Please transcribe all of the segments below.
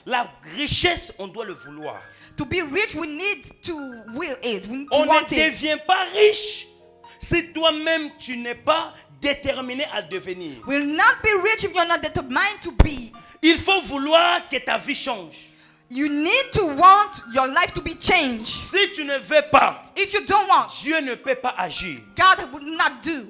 La richesse, on doit le vouloir. To be rich, we need to will it. We need to On ne want it. devient pas riche si toi-même tu n'es pas déterminé à devenir. Will not be rich if you're not determined to be. Il faut vouloir que ta vie change. You need to want your life to be changed. Si tu ne veux pas, If you don't want, Dieu ne peut pas agir. God would not do.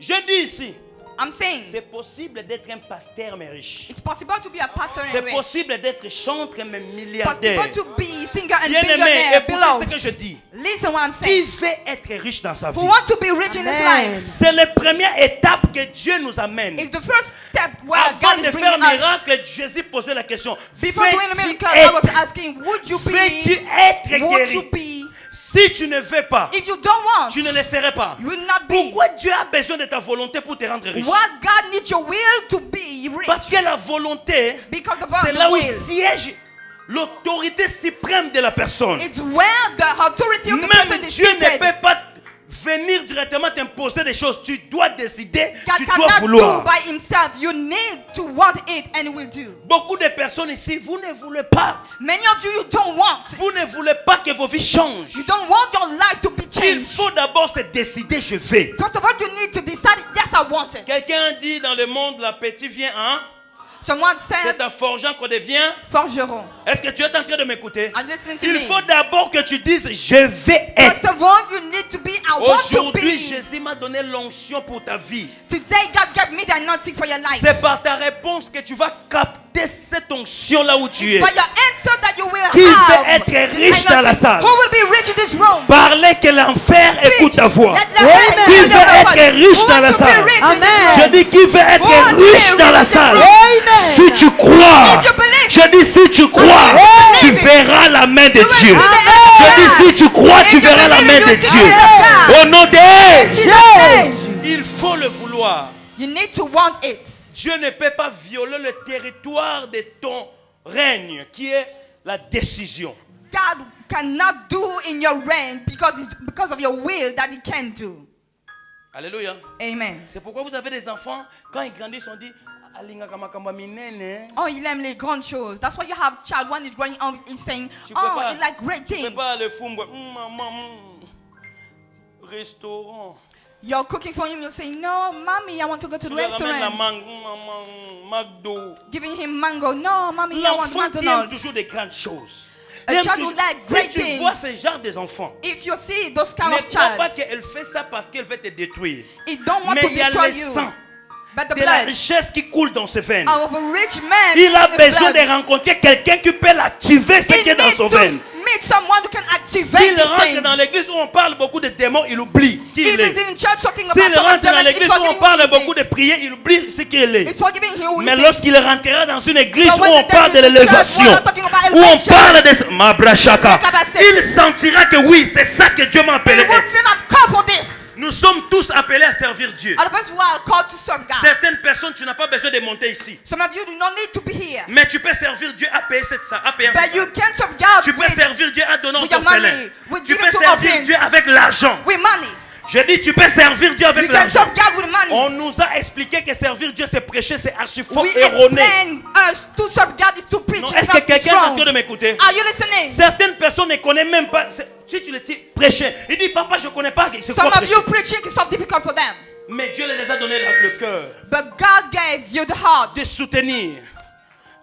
Je dis ici, I'm saying c'est possible d'être un pasteur mais riche. it's possible to be a pastor and C'est rich. possible d'être chanteur mais milliardaire. Possible to be singer and Bien-aimé, billionaire. écoutez ce que Beloved. je dis. Listen what I'm Qui saying. veut être riche dans sa vie? Who want to be rich in his life C'est la première étape que Dieu nous amène. is the first step where Avant God de is faire bringing un us. miracle, Jésus posait la question. Before doing the Veux-tu miracle, I was être, asking, would you veux-tu be? être Would you guéri? be? Si tu ne veux pas, If you don't want, tu ne le serais pas. you will not be. Pourquoi Dieu a besoin de ta volonté pour te rendre riche? What God needs your will to be rich. Parce que la volonté, Because c'est the là où will. siège l'autorité suprême de la personne. It's where the authority of the Même person is Dieu ne seated. peut pas venir directement t'imposer des choses. Tu dois décider, God tu dois cannot do vouloir. by himself. You need to want it and it will do. Beaucoup de personnes ici, vous ne voulez pas. Many of you don't want. Vous ne voulez pas que vos vies changent. You don't want your life to be Il changed. faut d'abord se décider, je vais. First of all, you need to decide, yes, I want it. Quelqu'un dit dans le monde, l'appétit vient, hein? Someone C'est said, en forgeant qu'on devient. forgeron. Est-ce que tu es en train de m'écouter? Are you listening to Il me? faut d'abord que tu dises, je vais être. First of all, you need to be, I want to Aujourd'hui, be. Jésus m'a donné l'onction pour ta vie. Today, God gave me the anointing for your life. C'est par ta réponse que tu vas capter cette onction là où tu es. By your answer that you will Qui have. veut être riche dans la anointing. salle? Who will be rich in this room? Parlez que l'enfer écoute ta voix. Let the Amen. heaven Qui hear veut your voice. être riche Who dans want la to be salle? rich in Amen. this Je room? dis qui veut être Who want to riche be dans rich la in this salle? room? Amen. Si tu crois, If you believe, je dis si tu crois, believe tu it. verras la main de you will Dieu. see the Je hand of dis God. si tu crois, If tu you verras la believe main it, de you will see Dieu. the hand of God. Au nom de In Jesus' name. il faut le vouloir. You need to want it. Dieu ne peut pas violer le territoire de ton règne, qui est la décision. God cannot do in your reign because it's because of your will that He can do. Alléluia. Amen. C'est pourquoi vous avez des enfants, quand ils grandissent, on dit Alingaka makamba minene. Oh, il aime les grandes choses. That's why you have child when he's growing up, he's saying, Tu peux oh, pas- he like great Tu things. peux pas aller fumble. Maman, restaurant. You're cooking for him, you'll say, no, mommy, I want to go to Tu the lui ramènes la restaurant. McDo. Giving him mango. No, mommy, I want L'enfant qui aime McDonald's. toujours des grandes choses. A Il aime child toujours- would like Si great tu things. vois ce genre des enfants, If you see those kind ne of crois pas child, qu'elle fait ça parce qu'elle veut te détruire. it don't want Mais to il y a destroy le you. sang But the de la blood richesse qui coule dans ses veines. of a rich man, Il a in his besoin blood. de rencontrer quelqu'un qui peut l'activer, ce He qui est dans needs son to veine. meet someone who can activate S'il this rentre thing. dans l'église où on parle beaucoup de démons, il oublie qui If il he's est. in church talking about S'il some rentre of them, dans l'église où on parle beaucoup de prières, il oublie ce qu'il est. It's forgiving him who Mais he is. lorsqu'il rentrera dans une église But où when on the parle de devil is in l'élévation, church, we're not talking about où on elevation. parle de Mabrachaka, Rakabase. il sentira que oui, c'est ça que Dieu m'a He appelé. will feel like call for this. Nous sommes tous appelés à servir Dieu. Are the people who are called to serve God. Certaines personnes, tu n'as pas besoin de monter ici. Some of you do not need to be here. Mais tu peux servir Dieu à payer cette salle, à payer But you can serve God Tu peux with servir Dieu à donner aux with your orphelins. money, with Tu giving peux to servir orphans. Dieu avec l'argent. money. Je dis, tu peux servir Dieu avec You can l'argent. serve God with money. On nous a expliqué que servir Dieu, c'est prêcher, c'est archi faux, We erroné. explain us to serve God is to preach. Non, It's est-ce que not quelqu'un est en wrong. train de m'écouter? Are you listening? Certaines personnes ne connaissent même pas. Si tu le dis, prêcher. Il dit, papa, je ne connais pas. C'est quoi Some of prêcher? you preaching is so difficult for them. Mais Dieu les a donné le cœur But God gave you the heart de soutenir.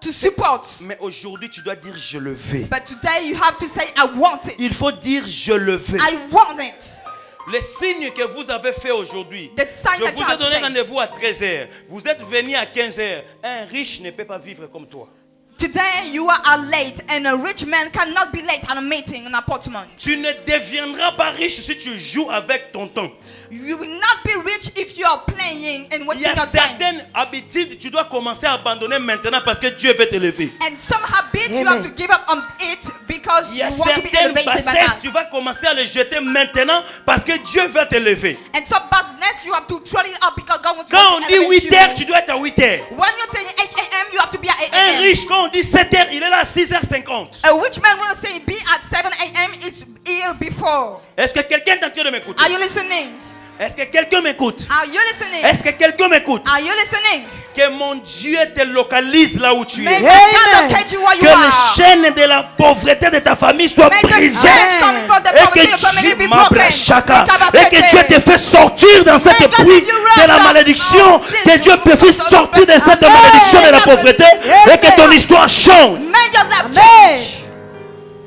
to support. Mais aujourd'hui, tu dois dire, je le veux. But today you have to say, I want it. Il faut dire, je le veux. I want it. Les signes que vous avez fait aujourd'hui, The sign je that vous you ai have donné today. rendez-vous à 13h. Vous êtes venu à 15h. Un riche ne peut pas vivre comme toi. Today you are late and a rich man cannot be late at a meeting, an appointment. Tu ne deviendras pas riche si tu joues avec ton temps. You will not be rich if you are playing and Il y wasting a your time. certaines habitudes que tu dois commencer à abandonner maintenant parce que Dieu veut t'élever. And some habits you have to give up on it because Il y you a want to be certaines elevated by bassesses God. tu vas commencer à les jeter maintenant parce que Dieu veut t'élever. And some business you have to throw it up because God wants Quand on to dit elevate 8 heures, you. tu dois être à 8 heures. When you're saying 8 a.m., you have to be at 8 Un a.m. riche, quand on dit 7 heures, il est là à 6h50. A rich man will say be at 7 a.m. is here before. Est-ce que quelqu'un est en train de m'écouter? Are you listening? Est-ce que quelqu'un m'écoute? Are you listening? Est-ce que quelqu'un m'écoute? Are you listening? Que mon Dieu te localise là où tu May es. God locate you where you Que les are. chaînes de la pauvreté de ta famille soient May the brisées. chains coming from the Et poverty of que your family Dieu, be broken. et que Dieu te fait sortir dans cette God pluie let you de la rise malédiction. up. Que Dieu te fait sortir de cette malédiction de la pauvreté. Et que ton histoire change. May your life Amen. change.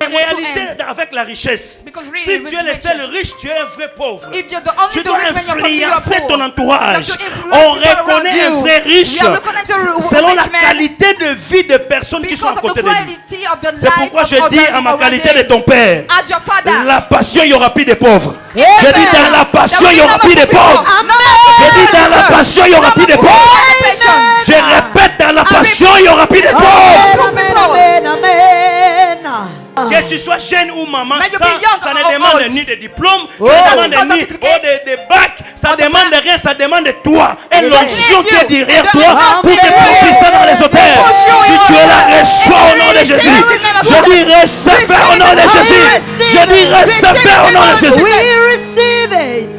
En réalité, avec la richesse, Because really, si with tu es le seul riches, riche, tu es un vrai pauvre. if you're the only Tu the dois rich man, you're probably influencer poor. ton entourage. You have to influence On people around reconnaît un you. vrai riche We are recognize a selon rich la man qualité de vie des personnes qui sont because à of the côté de lui. quality of the C'est life pourquoi of je dis others à ma around qualité him. de ton père, As your father. la passion, il n'y aura plus de pauvres. Amen. Je dis dans la passion, il n'y aura plus de pauvres. Amen. Je dis dans la passion, il n'y aura plus de pauvres. Amen. Je répète, dans la passion, il n'y aura plus de pauvres. Amen, amen, amen. Que tu sois jeune ou maman, May you ça, be young ça or ne demande old. ni de diplôme, Oh. ça ne demande Because ni of certificate. de bac, ça ne Or the demande bac. rien, ça demande de toi. Et Amen. l'onction qui est derrière Amen. toi pour te Amen. propulser dans les hauteurs. Push you Si in tu es là, order. reçois au nom de Jésus. Je dis recevez au nom de Jésus. Je dis recevez au nom de Jésus. We receive it.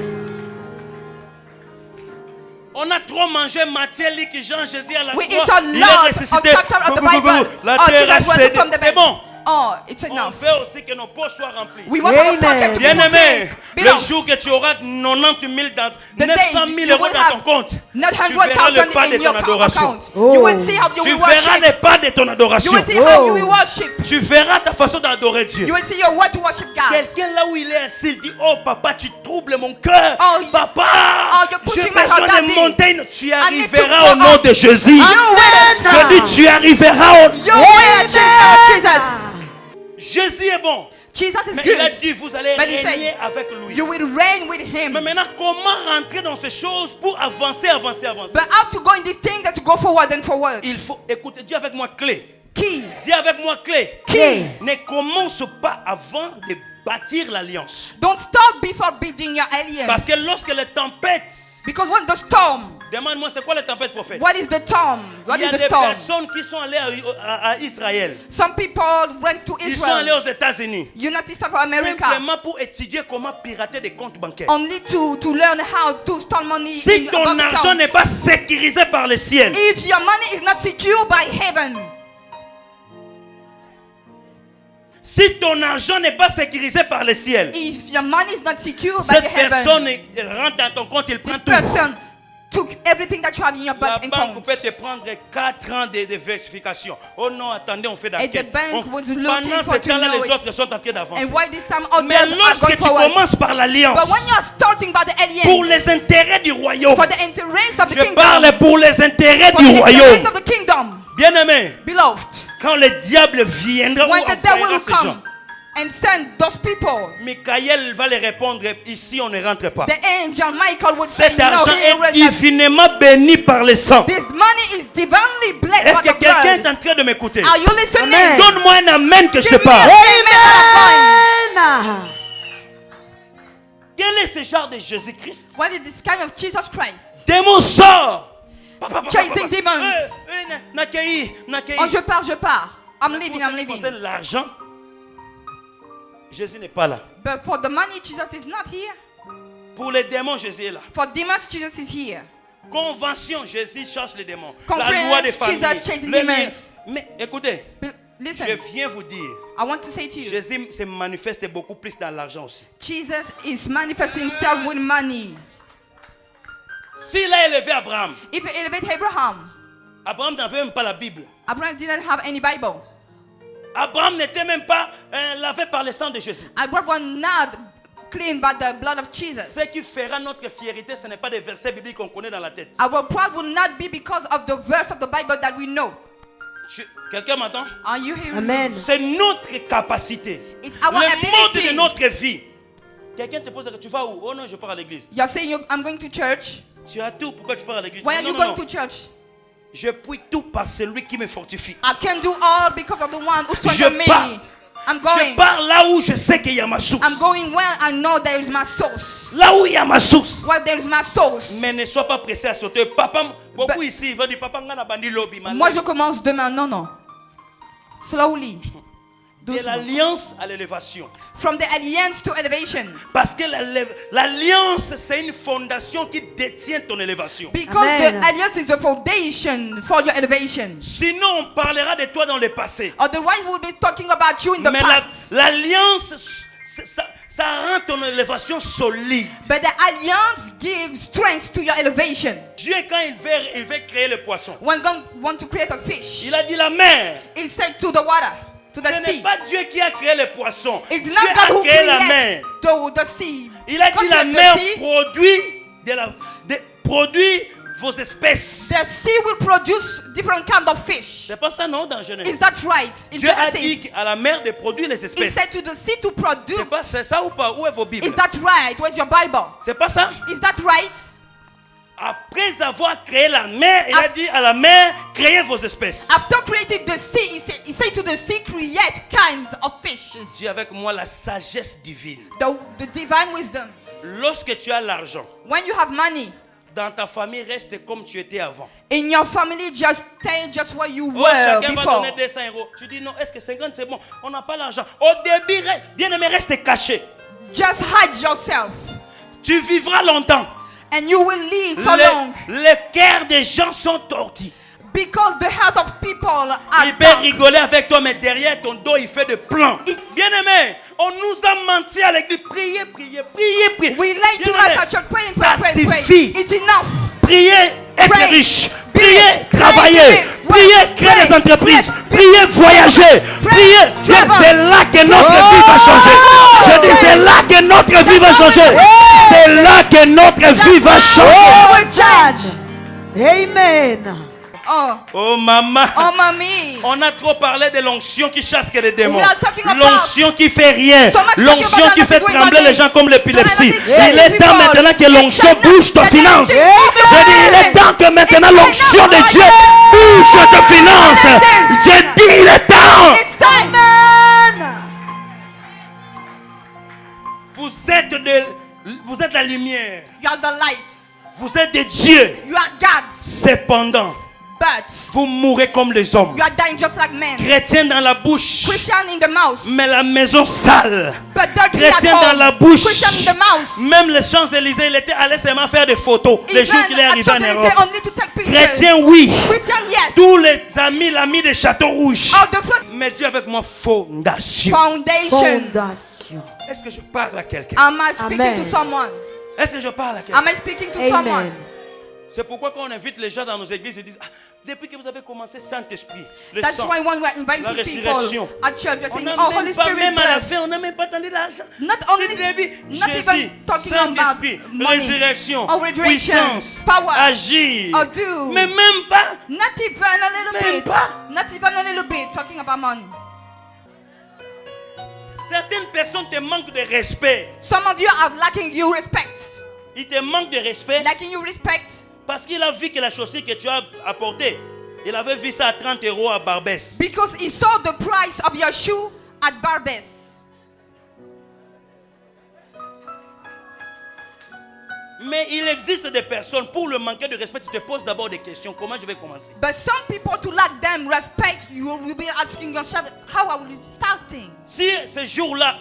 On a trop mangé Matthieu, Luc, Jean, Jésus à la We croix. eat a Il est lot ressuscité. of chapters of the Bible. La Oh, terre Jesus a rose cédé. from the C'est dead. bon. Oh, it's On enough. veut aussi que nos poches soient remplies. We want our Amen. pocket to be Bien-aimé, fulfilled. le Beloved, jour que tu auras 90 000 dans the 900 day 000 you euros will dans have ton compte, not tu verras le 100,000 pas de in your ton adoration. account. You will see how you Tu will verras worship. les pas de ton You adoration. will see how you will worship. Tu verras ta façon d'adorer Dieu. You will see your way to worship God. Quelqu'un là où il est assis, il dit, oh papa, tu troubles mon cœur. Oh, you- Papa, oh, you're j'ai pushing my besoin heart, de Daddy. monter. Tu I need to arriveras go au nom up. de Jésus. You will. Je dis, tu arriveras au... You will achieve Jesus. Jésus est bon. Jesus is Mais il a good. dit, vous allez But he régner said, avec lui. you will reign with him. Mais maintenant, comment rentrer dans ces choses pour avancer? But how to go in these things and to go forward and forward. Il faut écouter, dis avec moi clé. Key. Dis avec moi clé. Key. Ne commence pas avant de bâtir l'alliance. Don't stop before building your alliance. Parce que lorsque les tempêtes, Because when the storm, demande-moi c'est quoi les tempêtes prophètes? what is the storm? What Il y a is the des storm? personnes qui sont allées à Israël. Some people went to Ils sont allés Israel, aux États-Unis. United States of America, Simplement pour étudier comment pirater des comptes bancaires. only to learn how to store money Si in ton bank argent accounts. n'est pas sécurisé par le ciel, If your money is not secure by heaven, si ton argent n'est pas sécurisé par le ciel, if your money is not secure by cette the heaven, personne rentre dans ton compte, il prend this tout. person took everything that you have in your La bank banque account. peut te prendre 4 ans de vérification. Oh non, attendez, on fait And the d'enquête. bank was looking Pendant for ce to temps-là, know les it. autres sont en train d'avancer. And why this time others Mais are lorsque going tu forward? commences par l'alliance, But when you are starting by the alliance, pour les intérêts du royaume, for the interests of the je kingdom, parle pour les intérêts for du the royaume. interests of the kingdom, Bien-aimé, beloved, quand le diable viendra ou when the devil enverra will ces gens, come and send those people, Michael va les répondre, ici on ne rentre pas. the angel Michael would say, Cet no, argent he will est not. divinement béni par le sang. This money is divinely blessed Est-ce by que the quelqu'un est blood. en train de m'écouter? Are you listening? Amen. Donne-moi un amen que je te Give me parle. an amen that Amen. Quel est ce genre de Jésus-Christ? I find. What is this kind of Jesus Christ? Démon sort. Chasing demons. Nakei. Oh, je pars. I'm leaving. Pour ce qui concerne l'argent, Jésus n'est pas là. But for the money, Jesus is not here. Pour les démons, Jésus est là. For demons, Jesus is here. Convention, Jésus chasse les démons. Conference, La loi des familles. Jesus chasing le demons. lien. Mais écoutez, Listen, je viens vous dire, I want to say to you, Jésus se manifeste beaucoup plus dans l'argent aussi. Jesus is manifesting himself with money. S'il a élevé Abraham, If you elevate Abraham, Abraham n'avait même pas la Bible. Abraham didn't have any Bible. Abraham n'était même pas lavé par le sang de Jésus. Abraham was not clean by the blood of Jesus. Ce qui fera notre fierté, ce n'est pas des versets bibliques qu'on connaît dans la tête. Our pride will not be because of the verse of the Bible that we know. Quelqu'un m'entend? Are you hearing Amen. me? C'est notre capacité. It's our Le mode ability. de notre vie. Quelqu'un te pose la question, tu vas où? Oh non, je pars à l'église. You're saying I'm going to church. Tu as tout, pourquoi tu pars à l'église? Why are Non, you non, going non. to church? Je puis tout par celui qui me fortifie. I can do all because of the one who Je strengthens me. pars. I'm Je going. pars là où je sais qu'il y a ma source. I'm going where I know there is my source. Là où il y a ma source. Where there is my source. Mais ne sois pas pressé à sauter. Papa, beaucoup But- ici, ils vont dire, papa, on a bandi lobby. Moi je commence demain. Non. Slowly. De l'alliance à l'élévation. From the alliance to elevation. Parce que l'alliance, c'est une fondation qui détient ton élévation. Because Amen. the alliance is a foundation for your elevation. Sinon, on parlera de toi dans le passé. Otherwise, we'll be talking about you in the Mais past. l'alliance, ça rend ton élévation solide. But the alliance gives strength to your elevation. Dieu, quand il veut créer le poisson, When God wants to create a fish, il a dit la mer. He said to the water, to the Ce n'est sea. pas Dieu qui a créé le poisson. It's Dieu not God a who créé la mer. created the sea. Il a dit God la created mer the sea. produit vos espèces. The sea will produce different kind of fish. C'est pas ça non dans Genèse. Is that right? In Dieu a Genesis, dit à la mer de produire les He espèces. said to the sea to produce. C'est ça ou pas? Où est vos Bibles? Is that right? Where's your Bible? C'est pas ça? Is that right? Après avoir créé la mer, il a dit à la mer, créez vos espèces. After creating the sea, he said to the sea, create kinds of fishes. Dis avec moi la sagesse divine. The divine wisdom. Lorsque tu as l'argent, When you have money, dans ta famille, reste comme tu étais avant. in your family, just stay just where you Oh, were chacun va before. donner 200 euros. Tu dis non, est-ce que 50 c'est bon? On n'a pas l'argent. Au début, bien aimé, reste caché. Just hide yourself. Tu vivras longtemps. And you will live so long. Les cœurs des gens sont tortis. Because the heart of people are Il peut dark. rigoler avec toi, mais derrière ton dos, il fait des plans. Bien aimé, on nous a menti à l'église. Priez, priez, priez, priez. We like to Bien-aimé, us at church, pray, ça pray, pray, pray. suffit. It's enough. Priez, être Pray. riche. Pray. Priez, Pray. travailler. Pray. Priez, créer Pray. des entreprises. Pray. Priez, voyager. Pray. Priez. Travel. C'est là que notre vie va changer. Je dis, c'est là que notre vie va changer. C'est là que notre vie va changer. Will change. Amen. Oh maman. Oh, mommy. On a trop parlé de l'onction qui chasse que les démons. We are talking about L'onction qui fait rien. so much L'onction talking qui about fait nothing trembler doing les gens comme l'épilepsie. nothing. Il est temps People. maintenant que l'onction It's bouge tes not- finances. it's Je not- dis, il est temps que maintenant It's l'onction de not- Dieu bouge tes finances. Je dis, il est temps. It's time. Amen. Vous êtes la lumière. You are the light. Vous êtes des dieux. You are God. Cependant, But vous mourrez comme les hommes. you are dying just like men. Chrétien dans la bouche, Christian in the mouth. mais la maison sale. But dirty at Chrétien dans home. la bouche. Christian in the mouth. Même les Champs-Élysées, il était allé seulement faire des photos les jours qu'il est arrivé en Even Europe. only to take pictures. Chrétien, oui. Christian, yes. Tous les amis, l'ami des Châteaux Rouges. Of the fruit Mais Dieu avec moi, fondation. foundation. Fondation. Est-ce que je parle à quelqu'un? Am I speaking Amen. to someone? Est-ce que je parle à quelqu'un? Am I speaking to someone? Amen. C'est pourquoi quand on invite les gens dans nos églises, ils disent ah, depuis que vous avez commencé Saint-Esprit, le That's sang. why when we are La inviting résurrection. people at church, we're On saying, n'a oh, même Holy pas, Spirit, même à la blood. fin, on n'a même pas entendu l'argent. Not only, Le début, not Jésus, even talking about Saint-Esprit, money. résurrection, Or resurrection, puissance, power, agir. or do. Mais même pas. Not even a little Même bit. pas. Not even a little bit talking about money. Certaines personnes te manquent de respect. Some of you are lacking you respect. Ils te manquent de respect Lacking you respect parce qu'il a vu que la chaussure que tu as apportée, il avait vu ça à 30 € à Barbès. because he saw the price of your shoe at Barbès. Mais il existe des personnes, pour le manquer de respect, tu te poses d'abord des questions. Comment je vais commencer? But some people, to lack them respect, you will be asking yourself, how I will start things. Si ce jour-là,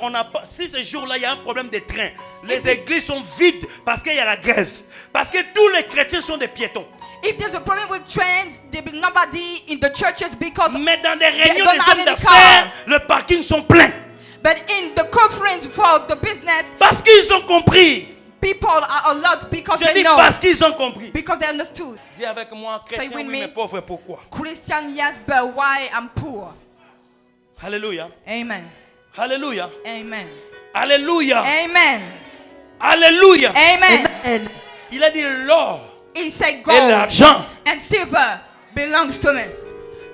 il y a un problème de train, les églises sont vides parce qu'il y a la grève. Parce que tous les chrétiens sont des piétons. If there's a problem with trains, there will be nobody in the churches because. Mais dans des réunions don't des have hommes any d'affaires, le parking sont pleins. But in the conference for the business, Parce qu'ils ont compris. people are a lot because Je they dis know. parce qu'ils ont compris. Because they understood. Dis avec moi, chrétien, with oui, me. mais pauvre, pourquoi? Christian, yes, but why I'm poor? Alléluia. Amen. Alléluia. Amen. Alléluia. Amen. Alléluia. Amen. Amen. Il a dit l'or He said et gold l'argent. and silver belongs to me.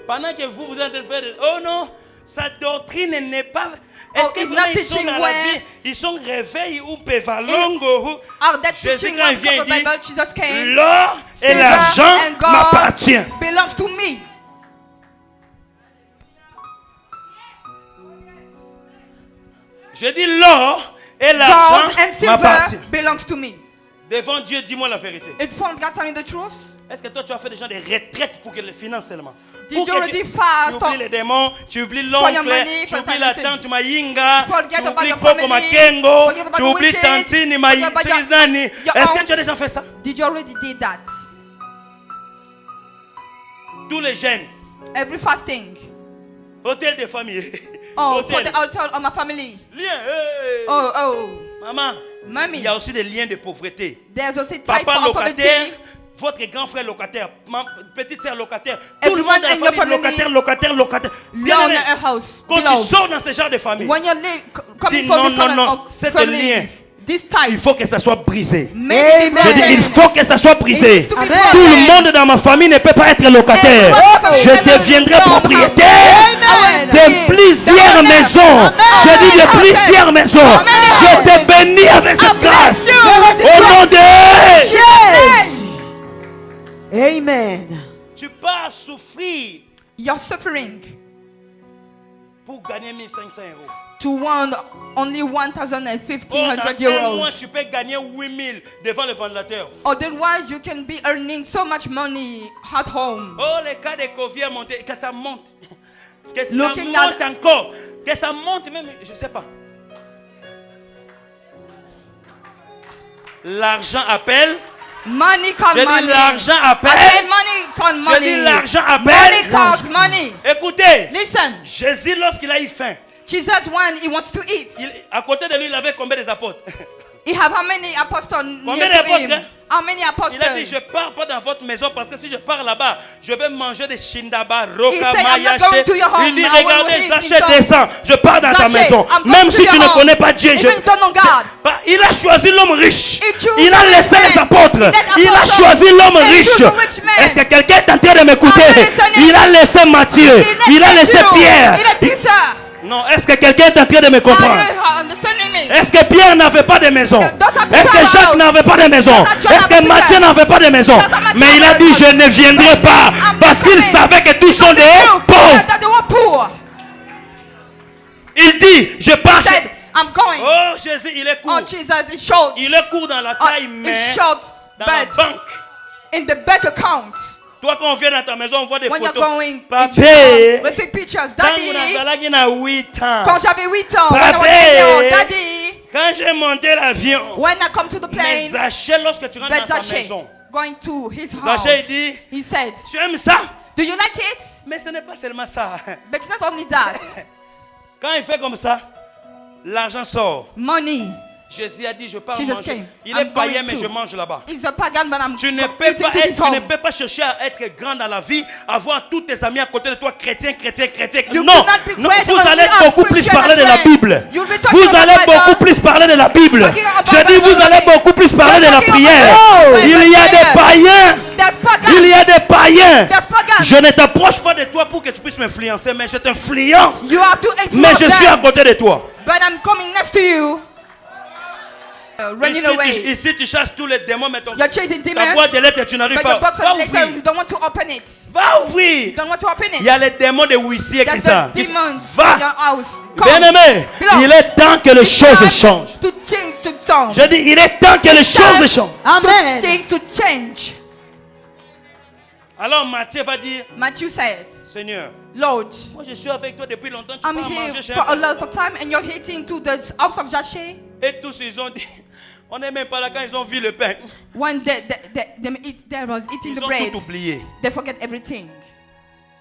Pendant que vous êtes espérés de oh non, sa doctrine n'est pas. Oh, Est-ce que it's vraiment not ils sont teaching dans la where- vie? Ils sont réveillés ou pévalongo? Are that Jésus teaching quand il from vient, the il dit Bible? Jesus came. l'or et Silver l'argent and gold m'appartiennent. belongs to me. Je dis l'or et l'argent Gold and silver m'appartiennent. belongs to me. Devant Dieu, dis-moi la vérité. In front of God, tell me the truth. Est-ce que toi, tu as fait des gens des retraites pour que les finances seulement? Did Pour you que already tu fast oublies les démons, tu oublies for your l'oncle, money, tu for oublies la finances? tante Mayinga, Forget tu about oublies your Coco family, Makengo, forget about tu the oublies witches, Tantine forget about your Maïnani. Est-ce que aunt. tu as déjà fait ça? Did you already did that? Tous les jeunes, Every fasting. hôtel de famille. Oh, for Hôtel. the altar of my family. Lien, hey. Oh, Maman, il mommy. y a aussi des liens de pauvreté. There's also type Papa of locataire, poverty. votre grand frère locataire, petite sœur locataire, tout le Everyone monde dans la in your famille family locataire. Bien Down aimé, at a house. quand tu Beloved. sors dans ce genre de famille, When you live coming Dis from non, this non, kind non, of c'est families, lien. this type. il faut que ça soit brisé. May Amen. be Je dis, broken. il faut que ça soit brisé. It needs to be Amen. Tout le broken. monde dans ma famille ne peut pas être locataire. Je deviendrai propriétaire de plusieurs maisons. Je dis de plusieurs maisons. Je te bénis avec cette grâce. Au nom de Jésus. Amen. Tu pars souffrir You're suffering pour gagner 1500 euros. to want only 1,000 and Oh, dans 1,500 un mois, euros. tu peux gagner 8000 devant le ventilateur. Otherwise, you can be earning so much money at home. Oh, les cas de Covid a monté. Que ça monte. Que ça Looking monte at- encore. Que ça monte même. Je ne sais pas. L'argent appelle. Money calls J'ai dit money. l'argent I appelle. said money calls Je money. dis l'argent Money appelle. calls money. Écoutez, Listen, Jésus, lorsqu'il a eu faim, Jesus, when he wants to eat, à côté de lui, il avait combien d'apôtres? he have how many apostles Combien near to d'apôtres, him? hein? How many Il a dit, apostles? je pars pas dans votre maison parce que si je pars là-bas, je vais manger des shindaba, roka, He said, I'm not mayaché. going to your home. Il dit, I will regardez, eat Zachée, in descends, je pars dans ta Zachée, maison. I'm going Même to si your tu ne home. connais pas Dieu, Even you don't know God. Il a choisi l'homme riche. He chose Il a the laissé rich les man. apôtres. He let Il a apostles. choisi l'homme He riche. chose the rich man. Est-ce que quelqu'un est en train de m'écouter? I'm listening. Il a laissé Matthieu. Il a laissé Pierre. He let Peter. Non, est-ce que quelqu'un est en train de me comprendre? Are you understanding me? Est-ce que Pierre n'avait pas de maison? Est-ce que Jacques n'avait pas de maison? Est-ce que Matthieu n'avait pas de maison? Mais il a dit, je ne viendrai pas. Parce qu'il savait que tous sont des pauvres. That they were poor. Il dit, je pars. He said, I'm going. Oh, Jésus, il est court. Oh, Jesus is short. Il est court dans la taille, mais It's short, dans la but banque. in the bank account. Toi, quand on vient dans ta maison, on voit des When you're photos. going, Papé, let's take pictures. quand Daddy, on a 8 ans, quand j'avais 8 ans, when I was Papé. 8 years old, Daddy, quand j'ai monté l'avion, when I come to the mais plane, Zachée, lorsque tu rentres but dans ta Zachée, maison, going to his house, Zachée dit, he said, tu aimes ça? do you like it? Mais ce n'est pas seulement ça. But it's not only that. Quand il fait comme ça, l'argent sort. Money. Jésus a dit, je pars Jesus manger. came. Il est I'm païen, going mais to. je mange là-bas. He's a pagan, but I'm Tu ne peux eating pas to être, his tu ne home. peux pas chercher à être grand dans la vie, avoir tous tes amis à côté de toi, chrétiens. You Non, cannot be non, great vous until allez you are beaucoup plus Christian parler de as la well. Bible. You'll be talking Vous about allez the Bible. beaucoup plus parler de la Bible. Talking about Je dis, the vous Bible. allez beaucoup plus parler de la Talking about prière. the Bible. Il y a des païens. There's pagans. Il y a des païens. There's pagans. Je ne t'approche pas de toi pour que tu puisses m'influencer, mais je t'influence. You have to influence Mais je suis à them. côté de toi. But I'm coming next to you. Running away. Ici, tu chasses tous les démons, mais You're chasing ta demons. boîte de lettres, tu n'arrives But pas. your box Va of letters, ouvrir. you don't want to open it. Va ouvrir. You don't want to open Il y a it. les démons de huissier qui There's sont. the demons in Va. your house. Bien-aimé, Beloved, il est temps que les it's choses time changent. To change, to change. Je dis, il est temps que les choses changent. Amen. Things to change. Alors Matthieu va dire, Matthew said, Seigneur, Lord, moi je suis avec toi depuis longtemps, tu I'm peux here manger chez for a un. lot of time and you're hitting to the house of Zachée. Et tous ils ont dit, on n'est même pas là quand ils ont vu le pain. When they was eating Ils the ont bread, tout oublié. they forget everything.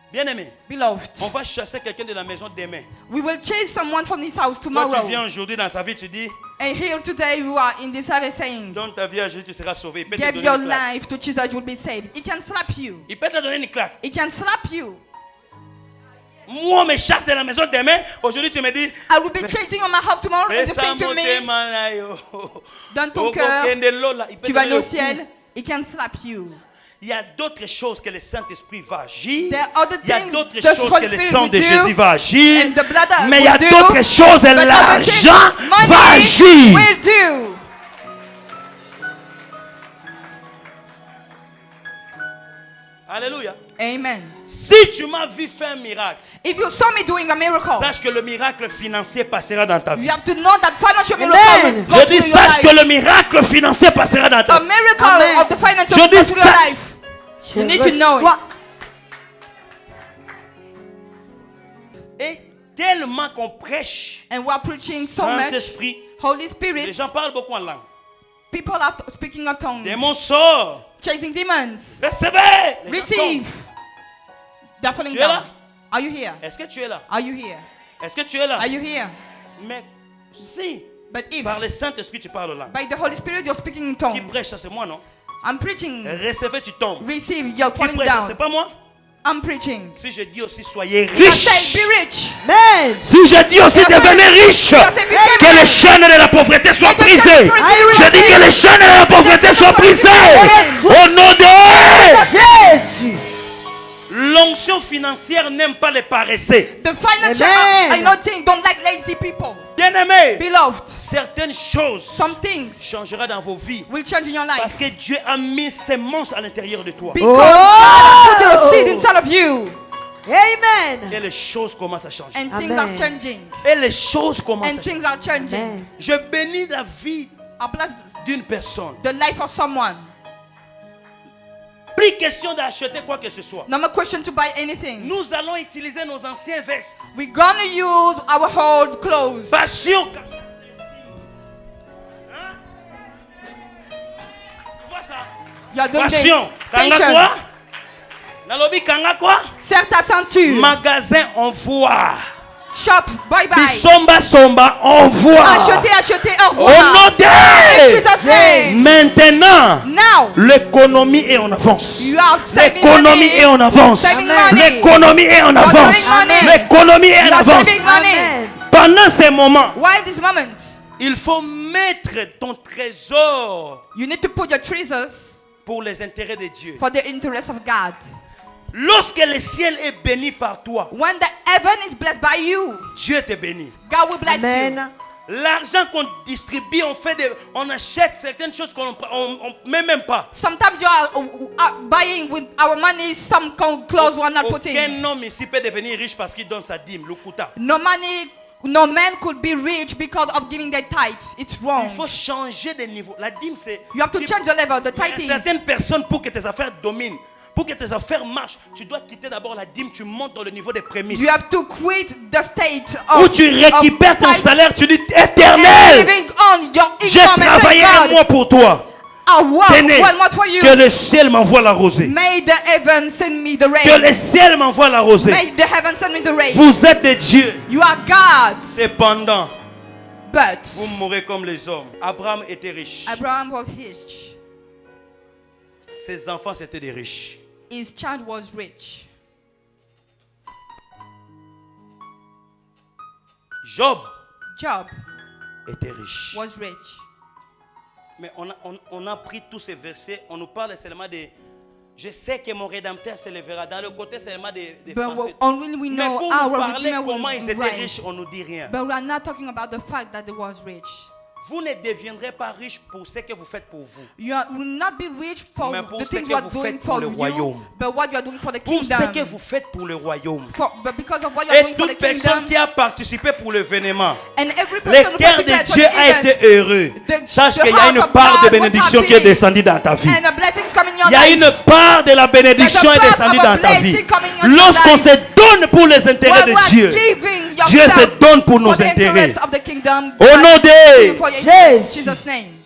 Bien-aimé, Beloved, on va chasser quelqu'un de la maison demain. we will chase someone from this house Toi tu tomorrow. viens aujourd'hui dans sa vie, tu dis, And here today you are in this service saying, donne ta vie à Jésus, tu seras sauvé. Il peut te give donner your une claque. life to Jesus, you will be saved. He can slap you. Il peut te donner une claque. He can slap you. Moi, on me chasse de la maison demain. Aujourd'hui, tu me dis, I will be chasing on my house tomorrow and you say to me, dans ton cœur, tu vas aller au ciel. He can slap you. Il y a d'autres choses que le Saint-Esprit va agir. There are other Il y a things d'autres the choses Holy que le Spirit sang will de do, Jésus va agir. and the blood Mais il y a will do, d'autres choses et but other l'argent things va money agir. will do. Alléluia. Amen. Si tu m'as vu faire un miracle, If you saw me doing a miracle, sache que le miracle financier passera dans ta vie. you have to know that financial Amen. miracle will go Je through dis, your sache que life. le miracle financier passera dans ta The vie. miracle Amen. of the financial Je will go dis through your ça. life. You need to know it. Et tellement qu'on prêche, And we are preaching so much. Saint-Esprit, Holy les Spirit, gens parlent beaucoup en langue. people are speaking a tongue, Démons sortent. chasing demons. Recevez. Les gens Receive. tombent. They're falling Tu es là? down. Are you here? Est-ce que tu es là? Are you here? Est-ce que tu es là? Are you here? Mais si, But if par le Saint-Esprit, tu parles langue. by the Holy Spirit you're speaking in Qui tongues, prêche, ça c'est moi, non? I'm preaching. Recevez, tu tombes. Receive, you're Qui falling prêche, ça down. c'est pas moi? I'm preaching. Si je dis aussi, soyez I say riches. be rich. Amen. Si je dis aussi, devenez riches. Que les chaînes de la pauvreté soient brisées. Je dis que les chaînes de la pauvreté soient brisées. Au nom de Jésus. l'onction financière n'aime pas les paresseux. The financial Amen. anointing don't like lazy people. Bien-aimés, Beloved, certaines choses some things changeront dans vos vies. will change in your Parce life. que Dieu a mis ses monstres à l'intérieur de toi. Because God put a seed inside of you. Amen. Et les choses commencent à changer. And things Amen. are changing. Et les choses commencent And à changer. things are changing. Amen. Je bénis la vie I bless d'une personne. the life of someone. Plus question d'acheter quoi que ce soit. No more question to buy anything. Nous allons utiliser nos anciens vestes. We're gonna use our old clothes. Passion. Hein? Tu vois ça? You're doing this. Passion. Kanga Passion. quoi? Nalobi kanga quoi? Serre ta ceinture. Magasin envoie. Shop. Bye bye. Bisomba somba envoie. Acheter, acheter. Au Au revoir. nom de Jesus' name. maintenant, Now. l'économie est en avance. You are saving L'économie money. est en avance. Saving Amen. money. L'économie est en You are avance. saving money. L'économie est You en are avance. saving money. Amen. Pendant ces moments, Why this moment? il faut mettre ton trésor You need to put your treasures pour les intérêts de Dieu. for the interest of God. Lorsque le ciel est béni par toi, When the heaven is blessed by you, Dieu te bénit. God will bless you. Amen. L'argent qu'on distribue, on achète certaines choses qu'on ne met même pas. Sometimes you are buying with our money some clothes we are not putting. Aucun homme ici peut devenir riche parce qu'il donne sa dîme, le quota. No money, no man could be rich because of giving their tithes. It's wrong. Il faut changer de niveau. La dîme, c'est... You have to change the level. The Il y a tithing. certaines personnes, pour que tes affaires dominent, pour que tes affaires marchent, tu dois quitter d'abord la dîme, tu montes dans le niveau des prémices. You have to quit the state of Où tu récupères ton tithe salaire, tu dis and éternel, living on your j'ai income and travaillé thank un God. mois pour toi. I work Tenez, well much for you. que le ciel m'envoie la rosée. May the heaven send me the Que rain. le ciel m'envoie la rosée. May the heaven send me the rain. Vous êtes des dieux. You are gods, Cependant, but vous mourrez comme les hommes. Abraham était riche. Abraham was rich. Ses enfants, c'étaient des riches. His child was rich. Job Job était riche. was rich. Mais on a pris tous ces versets, on nous parle seulement de... Je sais que mon Rédempteur se lèvera. Dans le côté seulement des But Français. only we Mais know pour nous our parler Redeemer comment will ils étaient rise. riches, on ne nous dit rien. But we are not talking about the fact that he was rich. Vous ne deviendrez pas riche pour ce que vous faites pour vous. You will not be rich for Mais pour the ce things que you are vous doing faites pour for le you, royaume. but what you are doing for the Pour kingdom. ce que vous faites pour le royaume. But because of what you are Et doing for the toute personne kingdom, qui a participé pour l'événement, and every le person who cœur de participated for Dieu the a event, été heureux. Sache the qu'il y a heart une of part de God was bénédiction qui est happy. descendue dans ta vie. and the blessings come in your Il y a life. une part de la bénédiction est There's a descendue part dans of ta a vie. blessing coming in your Lorsqu'on life. se donne pour les intérêts When we de are Dieu, giving Dieu se yourself donne pour nos for the intérêts. interest of the kingdom, Au nom de for your Jésus. Jesus' name.